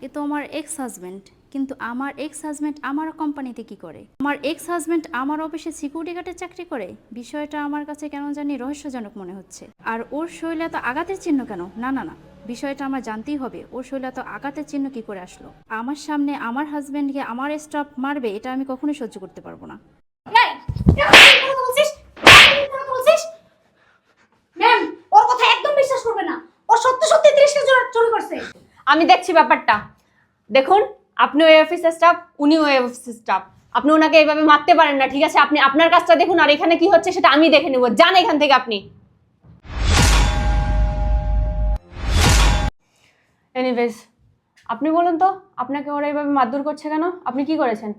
এ তো আমার ex husband, কিন্তু আমার এক্স হাজব্যান্ড আমার কোম্পানিতে কি করে? আমার এক্স হাজব্যান্ড আমার অফিসে সিকিউরিটি গার্ডের চাকরি করে? বিষয়টা আমার কাছে কেন জানি রহস্যজনক মনে হচ্ছে। আর ওর শরীরে এত আঘাতের চিহ্ন কেন? না না না, বিষয়টা আমার জানতেই হবে। ওর শরীরে এত আঘাতের চিহ্ন কি করে আসলো? আমার সামনে আমার হাজব্যান্ডকে আমার স্টাফ মারবে, এটা আমি কখনোই সহ্য করতে পারবো না। এই, কথা বলছিস? কথা বলছিস? ম্যাম, ওর কথা একদম বিশ্বাস করবে না। ও সত্যি সত্যি 30 টা চুরি করছে। আমি দেখছি ব্যাপারটা। দেখুন, আপনি ওই অফিসের স্টাফ, উনি ওই অফিসের স্টাফ। আপনি ওনাকে এইভাবে মারতে পারেন না, ঠিক আছে? আপনি আপনার কাজটা দেখুন, আর এখানে কি হচ্ছে সেটা আমি দেখে নেব। যান এখান থেকে আপনি। এনিওয়েজ, আপনি বলুন তো, আপনাকে ওরা এইভাবে মারধর করছে কেন? আপনি কি করেছেন?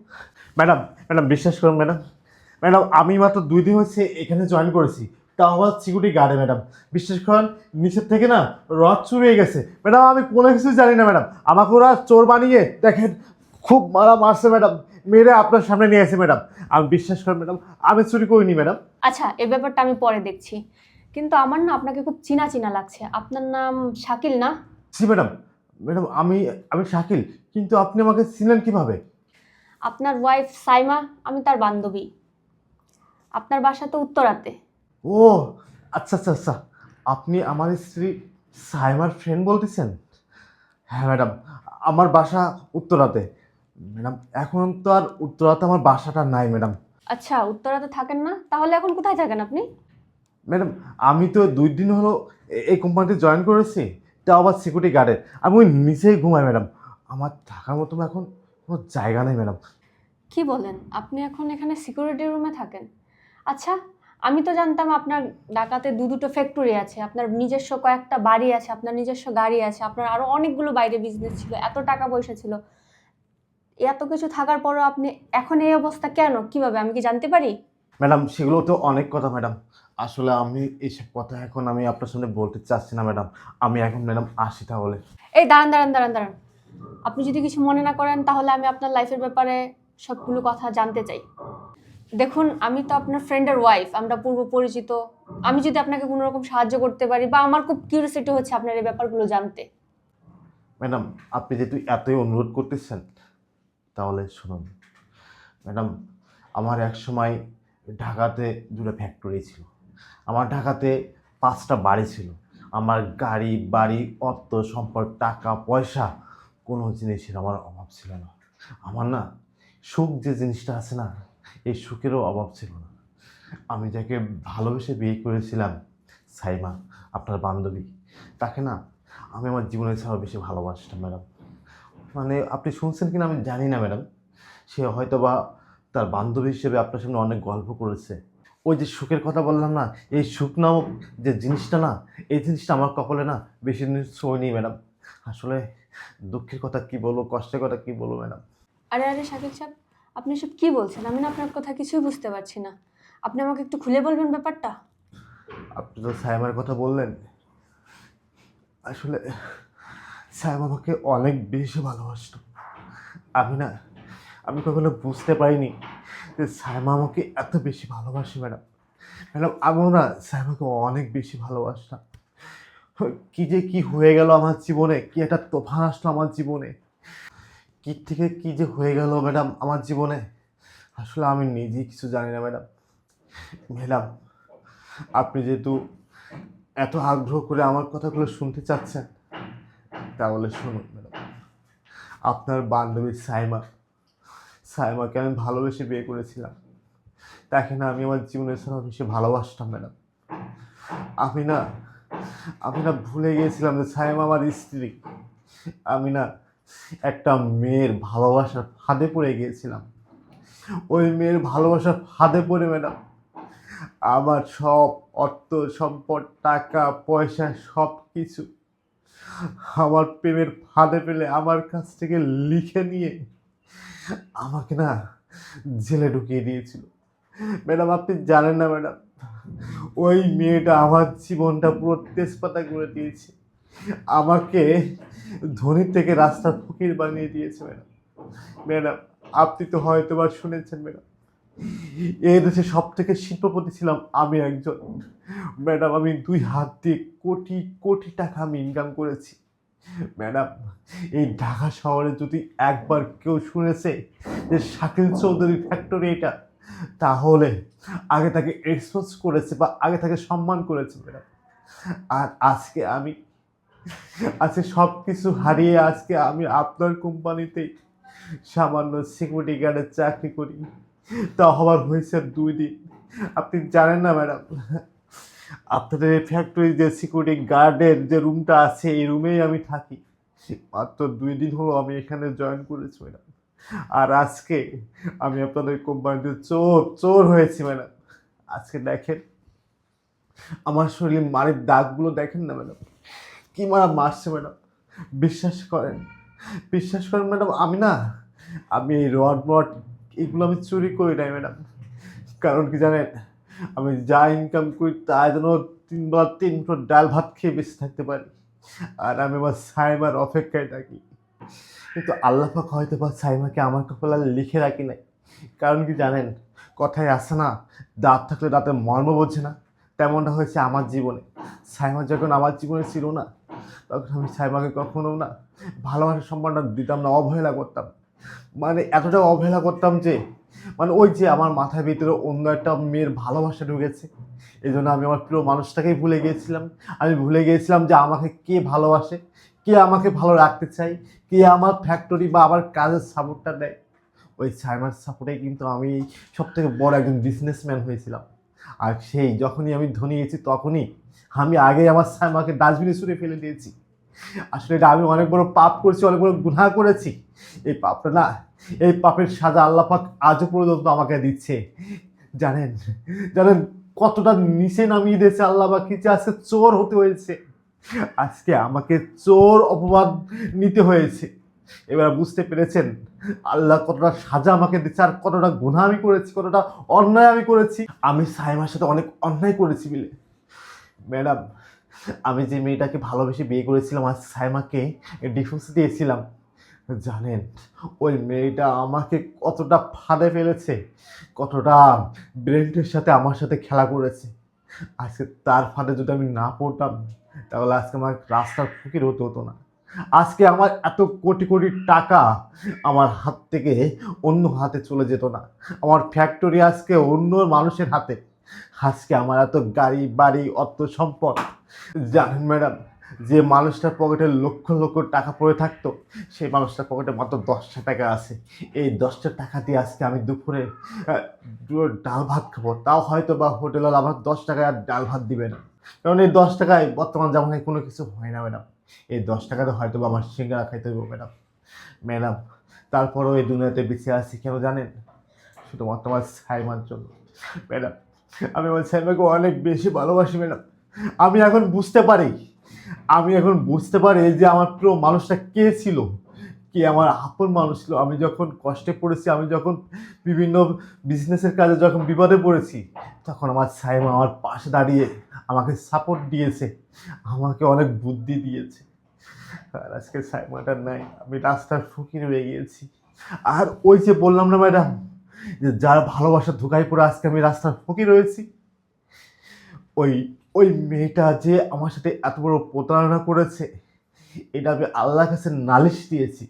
ম্যাডাম ম্যাডাম বিশ্বাস করুন ম্যাডাম, ম্যাডাম আমি মাত্র 2 দিন হচ্ছে এখানে জয়েন করেছি, তাও আবার সিকিউরিটি গার্ডে। ম্যাডাম বিশ্বাস করেন, নিচের থেকে না রড চুরি হয়ে গেছে। ম্যাডাম আমি কোনো কিছু জানি না ম্যাডাম, আমাকে ওরা চোর বানিয়ে দেখেন খুব মারছে ম্যাডাম, মেরে আপনার সামনে নিয়ে আসে ম্যাডাম। আমি বিশ্বাস করেন ম্যাডাম, আমি চুরি করিনি ম্যাডাম। আচ্ছা, এই ব্যাপারটা আমি পরে দেখছি, কিন্তু আমার না আপনাকে খুব চিনা চিনা লাগছে। আপনার নাম শাকিল না? জি ম্যাডাম, ম্যাডাম আমি আমি শাকিল, কিন্তু আপনি আমাকে চিনলেন কিভাবে? আপনার ওয়াইফ সাইমা, আমি তার বান্ধবী। আপনার বাসা তো উত্তরাতে। ও আচ্ছা আচ্ছা আচ্ছা, আপনি আমার স্ত্রী সাইমার ফ্রেন্ড বলতেছেন? হ্যাঁ ম্যাডাম, আমার বাসা উত্তরাতে। ম্যাডাম এখন তো আর উত্তরাতে আমার বাসাটা নাই ম্যাডাম। আচ্ছা, উত্তরাতে থাকেন না? তাহলে এখন কোথায় থাকেন আপনি? ম্যাডাম আমি তো 2 দিন হলো এই কোম্পানিতে জয়েন করেছি, তাও আবার সিকিউরিটি গার্ডের। আমি ওই নিচেই ঘুমাই ম্যাডাম, আমার থাকার মতো এখন কোনো জায়গা নেই ম্যাডাম। কি বলেন, আপনি এখন এখানে সিকিউরিটি রুমে থাকেন? আচ্ছা, আমি তো জানতাম আপনার ঢাকাতে দুটো ফ্যাক্টরি আছে, আপনার নিজস্ব কয়েকটা বাড়ি আছে, আপনার নিজস্ব গাড়ি আছে, আপনার আরো অনেকগুলো বাইরে বিজনেস ছিল, এত টাকা পয়সা ছিল। এত কিছু থাকার পরও আপনি এখন এই অবস্থা কেন? কিভাবে, আমি কি জানতে পারি? ম্যাডাম সেগুলো তো অনেক কথা ম্যাডাম, আসলে আমি এইসব কথা এখন আমি আপনার সামনে বলতে চাচ্ছি না ম্যাডাম। আমি এখন ম্যাডাম আসি তাহলে। এই দাঁড়ান দাঁড়ান দাঁড়ান দাঁড়ান, আপনি যদি কিছু মনে না করেন তাহলে আমি আপনার লাইফের ব্যাপারে সবগুলো কথা জানতে চাই। দেখুন, আমি তো আপনার ফ্রেন্ডের ওয়াইফ, আমরা পূর্ব পরিচিত। আমি যদি আপনাকে কোনো রকম সাহায্য করতে পারি, বা আমার খুব কিউরিওসিটি হচ্ছে আপনার এই ব্যাপারগুলো জানতে। ম্যাডাম আপনি যেহেতু এতই অনুরোধ করতেছেন তাহলে শুনুন। ম্যাডাম আমার এক সময় ঢাকাতে 2টা ফ্যাক্টরি ছিল, আমার ঢাকাতে 5টা বাড়ি ছিল, আমার গাড়ি বাড়ি অর্থ সম্পদ টাকা পয়সা কোনো জিনিসের আমার অভাব ছিল না। আমার না সুখ যে জিনিসটা আছে না, এই সুখেরও অভাব ছিল না। আমি যাকে ভালোবেসে বিয়ে করেছিলাম, সাইমা আপনার বান্ধবী, তাকে না আমি আমার জীবনের ছাড়াও বেশি ভালোবাসতাম ম্যাডাম। মানে আপনি শুনছেন কিনা আমি জানি না ম্যাডাম, সে হয়তো বা তার বান্ধবী হিসেবে আপনার সামনে অনেক গল্প করেছে। ওই যে সুখের কথা বললাম না, এই সুখ নামক যে জিনিসটা না, এই জিনিসটা আমার কপালে না বেশি দিন ছোঁয়নি ম্যাডাম। আসলে দুঃখের কথা কি বলবো, কষ্টের কথা কি বলবো ম্যাডাম। আরে আরে শাকিল সাহেব, আপনি সব কি বলছেন? আমি না আপনার কথা কিছুই বুঝতে পারছি না। আপনি আমাকে একটু খুলে বলবেন ব্যাপারটা? আপনি তো সাইমার কথা বললেন, আসলে সাইমা আমাকে অনেক বেশি ভালোবাসতো। আমি না আমি কখনো বুঝতে পারিনি যে সাইমা আমাকে এত বেশি ভালোবাসে ম্যাডাম। ম্যাডাম আমিও না সাইমাকে অনেক বেশি ভালোবাসতাম। কি যে কি হয়ে গেল আমার জীবনে, কি একটা তোফান আসলো আমার জীবনে, কি থেকে কি যে হয়ে গেল ম্যাডাম আমার জীবনে, আসলে আমি নিজেই কিছু জানি না ম্যাডাম। ম্যাডাম আপনি যেহেতু এত আগ্রহ করে আমার কথাগুলো শুনতে চাচ্ছেন, তাহলে শুনুন ম্যাডাম। আপনার বান্ধবী সাইমা, সাইমাকে আমি ভালোবেসে বিয়ে করেছিলাম, তাকে না আমি আমার জীবনের ছাড়া বেশি ভালোবাসতাম ম্যাডাম। আমি না আমি না ভুলে গিয়েছিলাম যে সাইমা আমার স্ত্রী। আমি না একটা মেয়ের ভালোবাসার ফাঁদে পড়ে গিয়েছিলাম। ওই মেয়ের ভালোবাসার ফাঁদে পড়ে ম্যাডাম আমার সব অর্থ সম্পদ টাকা পয়সা সব কিছু আমার প্রেমের ফাঁদে পেলে আমার কাছ থেকে লিখে নিয়ে আমাকে না জেলে ঢুকিয়ে দিয়েছিল। ম্যাডাম আপনি জানেন না ম্যাডাম, ওই মেয়েটা আমার জীবনটা পুরো তেজপাতা করে দিয়েছে, আমাকে ধনী থেকে রাস্তার ফকির বানিয়ে দিয়েছে ম্যাডাম। ম্যাডাম আপনি তো হয়তো বা শুনেছেন ম্যাডাম, এই দেশে সব থেকে শিল্পপতি ছিলাম আমি একজন। ম্যাডাম আমি 2 হাত দিয়ে কোটি কোটি টাকা আমি ইনকাম করেছি। ম্যাডাম, এই ঢাকা শহরে যদি একবার কেউ শুনেছে যে শাকিল চৌধুরী ফ্যাক্টরি এটা, তাহলে আগে তাকে এক্সপোজ করেছে বা আগে তাকে সম্মান করেছে ম্যাডাম। আর আজকে সব কিছু হারিয়ে আজকে আমি আপনার কোম্পানিতেই সামান্য সিকিউরিটি গার্ডের চাকরি করি। তা হবার হয়েছে 2 দিন। আপনি জানেন না ম্যাডাম, আপনাদের ফ্যাক্টরি যে সিকিউরিটি গার্ডের যে রুমটা আছে এই রুমেই আমি থাকি। মাত্র 2 দিন হলো আমি এখানে জয়েন করেছি ম্যাডাম। আর আজকে আমি আপনাদের কোম্পানিতে চোর হয়েছি ম্যাডাম। আজকে দেখেন আমার শরীরে মারির দাগগুলো দেখেন না ম্যাডাম, কি মারছে ম্যাডাম। বিশ্বাস করেন ম্যাডাম, আমি এই রড এগুলো আমি চুরি করি নাই ম্যাডাম। কারণ কি জানেন, আমি যা ইনকাম করি তা যেন 3 বেলা 3 মুঠো ডাল ভাত খেয়ে বেঁচে থাকতে পারি। আর আমি আমার সাইমার অপেক্ষায় থাকি। কিন্তু আল্লাহ পাক হয়তো বা সাইমাকে আমার কপালে লিখে রাখি নাই। কারণ কি জানেন, কথায় আছে না, দাঁত থাকলে দাঁতের মর্ম বোঝে না। তেমনটা হয়েছে আমার জীবনে। সাইমা যখন আমার জীবনে ছিল না, তখন আমি সাইমাকে কখনো না ভালোবাসার সম্মানটা দিতাম না, অবহেলা করতাম। মানে এতটা অবহেলা করতাম যে ওই যে আমার মাথার ভিতরে অন্য একটা মেয়ের ভালোবাসা ঢুকেছে। এই জন্য আমি আমার প্রিয় মানুষটাকেই ভুলে গিয়েছিলাম। আমি ভুলে গিয়েছিলাম যে আমাকে কে ভালোবাসে, কে আমাকে ভালো রাখতে চাই, কে আমার ফ্যাক্টরি বা আমার কাজের সাপোর্টটা দেয়। ওই সাইমার সাপোর্টে কিন্তু আমি সবথেকে বড় একজন বিজনেসম্যান হয়েছিলাম। আর যখনই আমি ধনী হয়েছি তখনই আমি আগে আমার সাইমাকে ডাস্টবিনে ছুঁড়ে ফেলে দিয়েছি। আসলে এটা আমি অনেক বড় পাপ করেছি, অনেক বড় গুনাহ করেছি। এই পাপের সাজা আল্লাহ পাক আজও পর্যন্ত আমাকে দিচ্ছে। জানেন কতটা নিচে নামিয়ে দিয়েছে আল্লাহ পাক, যে আজকে চোর হতে হয়েছে, আজকে আমাকে চোর অপবাদ নিতে হয়েছে। এবার বুঝতে পেরেছেন আল্লাহ কতটা সাজা আমাকে দিচ্ছে, আর কতটা গুনাহ আমি করেছি, কতটা অন্যায় আমি করেছি। আমি সাইমার সাথে অনেক অন্যায় করেছি বলে ম্যাডাম, আমি যে মেয়েটাকে ভালোবেসে বিয়ে করেছিলাম, আজ সাইমাকে ডিভোর্স দিয়েছিলাম, জানেন ওই মেয়েটা আমাকে কতটা ফাঁদে ফেলেছে, কতটা ব্রেনের সাথে আমার সাথে খেলা করেছে। আজকে তার ফাঁদে যদি আমি না পড়তাম, তাহলে আজকে আমার রাস্তার ফকির হতো না। আজকে আমার এত কোটি কোটি টাকা আমার হাত থেকে অন্য হাতে চলে যেত না। আমার ফ্যাক্টরি আজকে অন্য মানুষের হাতে। আজকে আমার এত গাড়ি বাড়ি অর্থ সম্পদ। জানেন ম্যাডাম, যে মানুষটার পকেটে লক্ষ লক্ষ টাকা পড়ে থাকতো, সেই মানুষটার পকেটে মাত্র 10টা টাকা আছে। এই 10টা টাকা দিয়ে আজকে আমি দুপুরে ডাল ভাত খাবো, তাও হয়তো বা হোটেলে আমার 10 টাকায় আর ডাল ভাত দিবে না। কারণ এই 10 টাকায় বর্তমান জামানায় কোনো কিছু হয় না ম্যাডাম। এই 10 টাকাতে হয়তো বা আমার সিঙ্গারা খাইতে হবে ম্যাডাম। তারপরেও এই দুনিয়াতে বেঁচে আছি কেন জানেন? শুধুমাত্র আমার সাইমার জন্য ম্যাডাম। আমি আমার সাইমাকে অনেক বেশি ভালোবাসি ম্যাডাম। আমি এখন বুঝতে পারি যে আমার প্রিয় মানুষটা কে ছিল, কে আমার আপন মানুষ ছিল। আমি যখন কষ্টে পড়েছি, আমি যখন বিভিন্ন বিজনেসের কাজে যখন বিপদে পড়েছি, তখন আমার সাইমা আমার পাশে দাঁড়িয়ে আমাকে সাপোর্ট দিয়েছে, আমাকে অনেক বুদ্ধি দিয়েছে। আর আজকে সাইমাটা নাই, আমি রাস্তার ফকির হয়ে গিয়েছি। আর ওই যে বললাম না ম্যাডাম, যে যার ভালোবাসা ধোঁকায় পড়ে আজকে আমি রাস্তার ফকির হয়েছি, ওই ওই মেয়েটা যে আমার সাথে এত বড় প্রতারণা করেছে, এটা আমি আল্লাহর কাছে নালিশ দিয়েছি।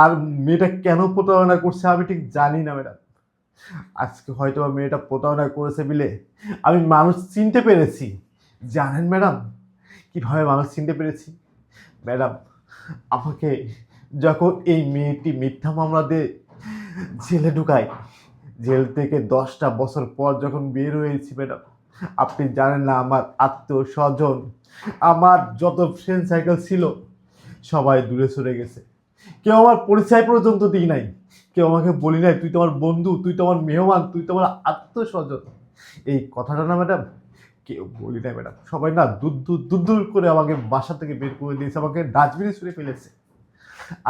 আর মেয়েটা কেন প্রতারণা করছে আমি ঠিক জানি না ম্যাডাম। আজকে হয়তো মেয়েটা প্রতারণা করেছে বলে আমি মানুষ চিনতে পেরেছি। জানেন ম্যাডাম কীভাবে মানুষ চিনতে পেরেছি? ম্যাডাম, আমাকে যখন এই মেয়েটি মিথ্যা মামলা দিয়ে জেলে ঢুকায়, জেল থেকে 10টা বছর পর যখন বের হয়েছি ম্যাডাম, আপনি জানেন না, আমার আত্মীয় স্বজন, আমার যত ফ্রেন্ড সার্কেল ছিল, সবাই দূরে সরে গেছে। কেউ আমার পরিচয় পর্যন্ত দিই নাই, কেউ আমাকে বলি নাই তুই তো আমার বন্ধু, তুই তো আমার মেহমান, তুই তো আমার আত্মীয় স্বজন। এই কথাটা না ম্যাডাম কেউ বলি নাই ম্যাডাম। সবাই না দূর করে আমাকে বাসা থেকে বের করে দিয়েছে, আমাকে ডাস্টবিনে ছুঁড়ে ফেলেছে।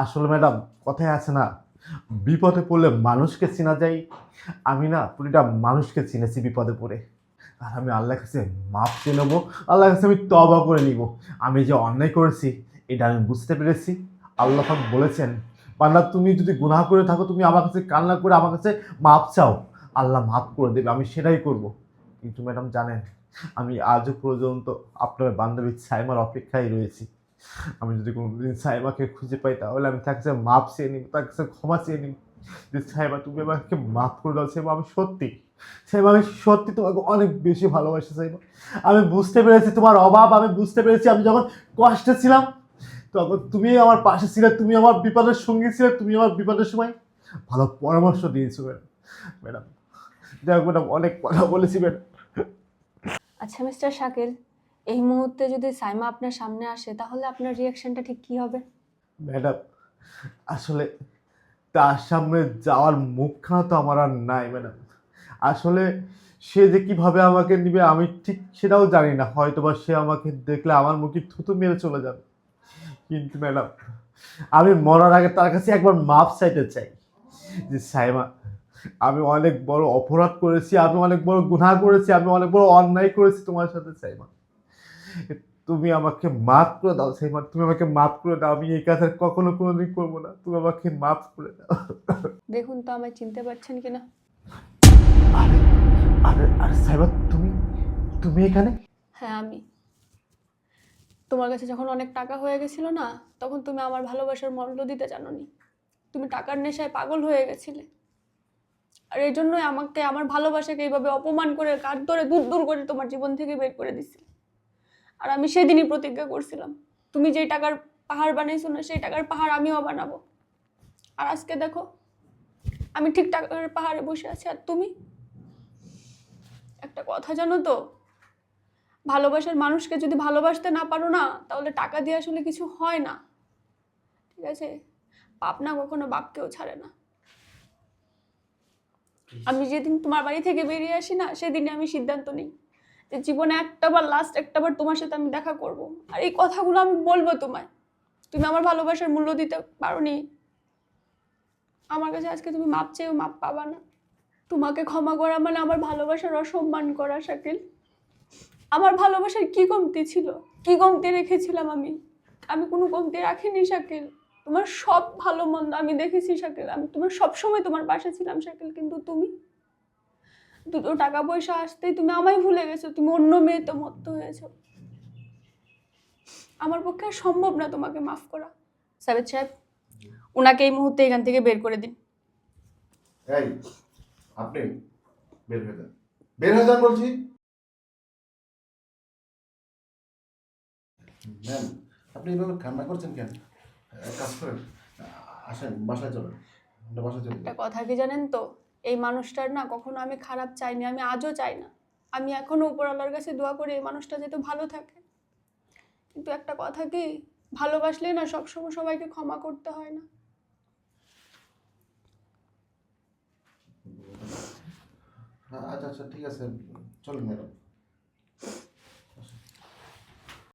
আসলে ম্যাডাম কথায় আছে না, বিপদে পড়লে মানুষকে চেনা যায়। আমি না প্রতিটা মানুষকে চিনেছি বিপদে পড়ে। আর আমি আল্লাহর কাছে মাপ চেয়ে নেবো, আল্লাহর কাছে আমি তওবা করে নিব। আমি যে অন্যায় করেছি এটা আমি বুঝতে পেরেছি। আল্লাহ পাক বলেছেন, বান্দা তুমি যদি গুনাহ করে থাকো, তুমি আমার কাছে কান্না করে আমার কাছে মাপ চাও, আল্লাহ মাফ করে দেবে, আমি সেটাই করব। কিন্তু ম্যাডাম জানেন, আমি আজও পর্যন্ত আপনার বান্ধবী সাইমার অপেক্ষায় রয়েছি। আমি যদি কোনোদিন সাইমাকে খুঁজে পাই তাহলে আমি তার কাছে মাপ চেয়ে নিব, তার কাছে ক্ষমা চেয়ে নিব যে সাইমা তুমি আমাকে মাফ করে দাও সাইমা, আমি সত্যি সাইমা, আমি সত্যি তোমাকে অনেক বেশি ভালোবাসি সাইমা। আমি বুঝতে পেরেছি তোমার অভাব, আমি বুঝতে পেরেছি আমি যখন কষ্টে ছিলাম তখন তুমি আমার পাশে ছিলে, তুমি আমার বিপদের সঙ্গী ছিলে, তুমি আমার বিপদের সময় ভালো পরামর্শ দিয়েছো ম্যাডাম। ম্যাডাম যাই হোক ম্যাডাম, অনেক কথা বলেছি ম্যাডাম। আচ্ছা মিস্টার শাকিল, এই মুহূর্তে যদি সাইমা আপনার সামনে আসে তাহলে আপনার রিয়াকশনটা ঠিক কি হবে? ম্যাডাম আসলে তার সামনে যাওয়ার মুখখানা তো আমার আর নাই ম্যাডাম। আসলে সে যে কিভাবে আমাকে নিবে আমি ঠিক সেটাও জানি না, হয়তোবা সে আমাকে দেখলে আমার মুখে থুতু মেরে চলে যাবে। কিন্তু ম্যাডাম আমি মরার আগে তার কাছে একবার মাপ চাইতে চাই যে সাইমা, আমি অনেক বড় অপরাধ করেছি, আমি অনেক বড় গুনাহ করেছি, আমি অনেক বড় অন্যায় করেছি তোমার সাথে সাইমা, তুমি আমাকে মাফ করে দাও সাইমা, তুমি আমাকে মাফ করে দাও, আমি এই কাজ আর কখনো কোনোদিন করবো না, তুমি আমাকে মাফ করে দাও। দেখুন তো আমায় চিনতে পারছেন কিনা। আরে আরে আরে সাইমা, তুমি তুমি এখানে? হ্যাঁ আমি। তোমার কাছে যখন অনেক টাকা হয়ে গেছিল না, তখন তুমি আমার ভালোবাসার মূল্য দিতে জানোনি। তুমি টাকার নেশায় পাগল হয়ে গেছিলে, আর এই জন্যই আমাকে আমার ভালোবাসাকে এইভাবে অপমান করে কাঁধ ধরে দূর দূর করে তোমার জীবন থেকে বের করে দিছিলে। আর আমি সেদিনই প্রতিজ্ঞা করছিলাম, তুমি যেই টাকার পাহাড় বানাইছো না, সেই টাকার পাহাড় আমিও বানাবো। আর আজকে দেখো, আমি ঠিক টাকার পাহাড়ে বসে আছি, আর তুমি। একটা কথা জানো তো, ভালোবাসার মানুষকে যদি ভালোবাসতে না পারো না, তাহলে টাকা দিয়ে আসলে কিছু হয় না, ঠিক আছে? পাপ না কখনো বাপকেও ছাড়ে না। আমি যেদিন তোমার বাড়ি থেকে বেরিয়ে আসি না, সেদিনই আমি সিদ্ধান্ত নিই যে জীবনে একটাবার তোমার সাথে আমি দেখা করব। আর এই কথাগুলো আমি বলবো তোমায়। তুমি আমার ভালোবাসার মূল্য দিতে পারোনি, আমার কাছে আজকে তুমি মাপ চেয়েও মাপ পাবা না। তোমাকে ক্ষমা করা মানে আমার ভালোবাসার অসম্মান করা শাকিল। আমার ভালোবাসার কি কমতি ছিল, কি কমতি রেখেছিলাম আমি? আমি কোনো কমতি রাখিনি শাকিল। তোমার সব ভালো মন্দ আমি দেখেছি শাকিল, আমি তোমার সবসময় তোমার পাশে ছিলাম শাকিল। কিন্তু তুমি দুটো টাকা পয়সা আসতেই তুমি আমায় ভুলে গেছো, তুমি অন্য মেয়েতে মত্ত হয়েছো। আমার পক্ষে আর সম্ভব না তোমাকে মাফ করা। সাবেদ সাহেব, ওনাকে এই মুহূর্তে এখান থেকে বের করে দিন। এই আপনি বের হয়ে যান, বের হয়ে যান বলছি। ম্যাম আপনি এইভাবে কান্না করছেন কেন? এক কাজ করেন, আসেন বাসায় চলেন, আমরা বাসায় চলে একটা যাই। কথা কি জানেন তো, এই মানুষটার না কখনো আমি খারাপ চাইনি, আমি আজও চাই না। আমি এখনো উপরওয়ালার কাছে দোয়া করি এই মানুষটা যাতে ভালো থাকে। কিন্তু একটা কথা কি, ভালোবাসলে না সবসময় সবাইকে ক্ষমা করতে হয় না। আচ্ছা আচ্ছা ঠিক আছে, চলেন ম্যাডাম।